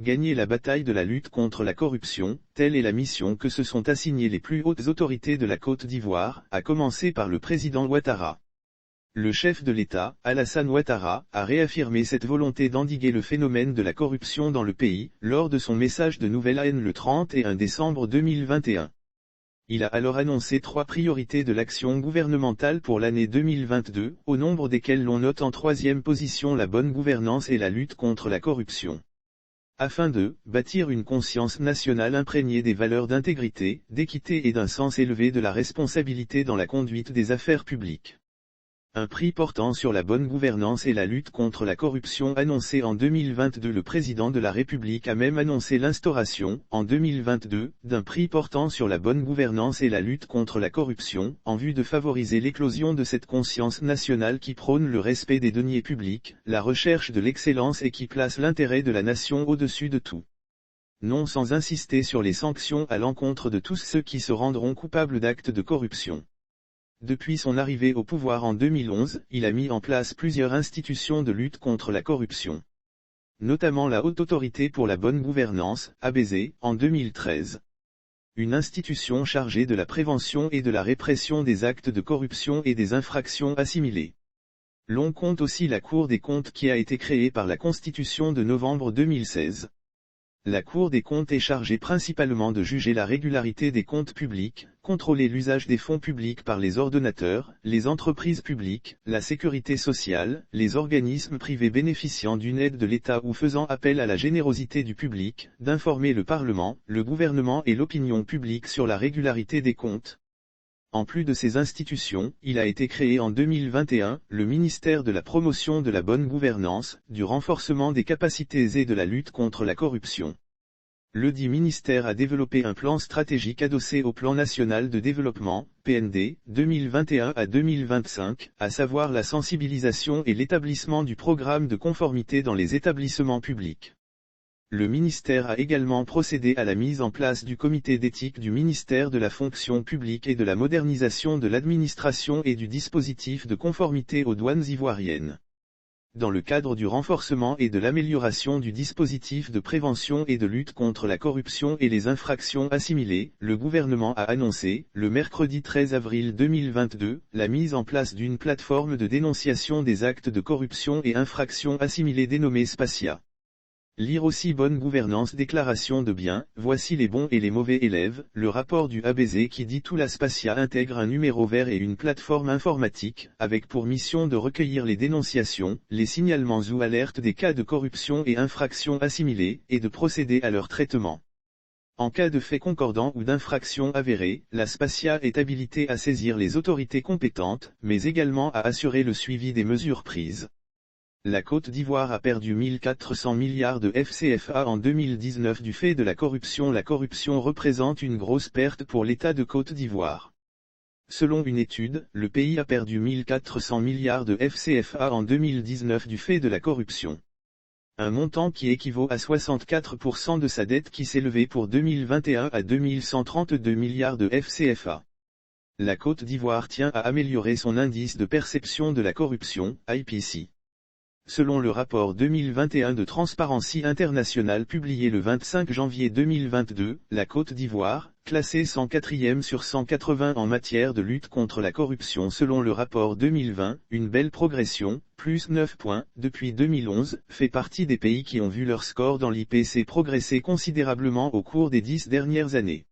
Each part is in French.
Gagner la bataille de la lutte contre la corruption, telle est la mission que se sont assignés les plus hautes autorités de la Côte d'Ivoire, à commencer par le président Ouattara. Le chef de l'État, Alassane Ouattara, a réaffirmé cette volonté d'endiguer le phénomène de la corruption dans le pays, lors de son message de Nouvelle Année le 31 décembre 2021. Il a alors annoncé 3 priorités de l'action gouvernementale pour l'année 2022, au nombre desquelles l'on note en 3e position la bonne gouvernance et la lutte contre la corruption. Afin de bâtir une conscience nationale imprégnée des valeurs d'intégrité, d'équité et d'un sens élevé de la responsabilité dans la conduite des affaires publiques. Un prix portant sur la bonne gouvernance et la lutte contre la corruption annoncé en 2022. Le président de la République a même annoncé l'instauration, en 2022, d'un prix portant sur la bonne gouvernance et la lutte contre la corruption, en vue de favoriser l'éclosion de cette conscience nationale qui prône le respect des deniers publics, la recherche de l'excellence et qui place l'intérêt de la nation au-dessus de tout. Non sans insister sur les sanctions à l'encontre de tous ceux qui se rendront coupables d'actes de corruption. Depuis son arrivée au pouvoir en 2011, il a mis en place plusieurs institutions de lutte contre la corruption. Notamment la Haute Autorité pour la Bonne Gouvernance, ABZ, en 2013. Une institution chargée de la prévention et de la répression des actes de corruption et des infractions assimilées. L'on compte aussi la Cour des comptes qui a été créée par la Constitution de novembre 2016. La Cour des comptes est chargée principalement de juger la régularité des comptes publics, contrôler l'usage des fonds publics par les ordonnateurs, les entreprises publiques, la sécurité sociale, les organismes privés bénéficiant d'une aide de l'État ou faisant appel à la générosité du public, d'informer le Parlement, le gouvernement et l'opinion publique sur la régularité des comptes. En plus de ces institutions, il a été créé en 2021, le ministère de la promotion de la bonne gouvernance, du renforcement des capacités et de la lutte contre la corruption. Le dit ministère a développé un plan stratégique adossé au Plan national de développement, PND, 2021 à 2025, à savoir la sensibilisation et l'établissement du programme de conformité dans les établissements publics. Le ministère a également procédé à la mise en place du comité d'éthique du ministère de la fonction publique et de la modernisation de l'administration et du dispositif de conformité aux douanes ivoiriennes. Dans le cadre du renforcement et de l'amélioration du dispositif de prévention et de lutte contre la corruption et les infractions assimilées, le gouvernement a annoncé, le mercredi 13 avril 2022, la mise en place d'une plateforme de dénonciation des actes de corruption et infractions assimilées dénommée Spacia. Lire aussi Bonne gouvernance déclaration de biens, voici les bons et les mauvais élèves, le rapport du ABZ qui dit tout. La Spacia intègre un numéro vert et une plateforme informatique, avec pour mission de recueillir les dénonciations, les signalements ou alertes des cas de corruption et infractions assimilées, et de procéder à leur traitement. En cas de fait concordant ou d'infraction avérée, la Spacia est habilitée à saisir les autorités compétentes, mais également à assurer le suivi des mesures prises. La Côte d'Ivoire a perdu 1400 milliards de FCFA en 2019 du fait de la corruption. La corruption représente une grosse perte pour l'État de Côte d'Ivoire. Selon une étude, le pays a perdu 1400 milliards de FCFA en 2019 du fait de la corruption. Un montant qui équivaut à 64% de sa dette qui s'élevait pour 2021 à 2132 milliards de FCFA. La Côte d'Ivoire tient à améliorer son indice de perception de la corruption, IPC. Selon le rapport 2021 de Transparency International publié le 25 janvier 2022, la Côte d'Ivoire, classée 104e sur 180 en matière de lutte contre la corruption selon le rapport 2020, une belle progression, plus 9 points, depuis 2011, fait partie des pays qui ont vu leur score dans l'IPC progresser considérablement au cours des 10 dernières années.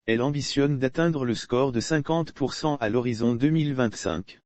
Elle ambitionne d'atteindre le score de 50% à l'horizon 2025.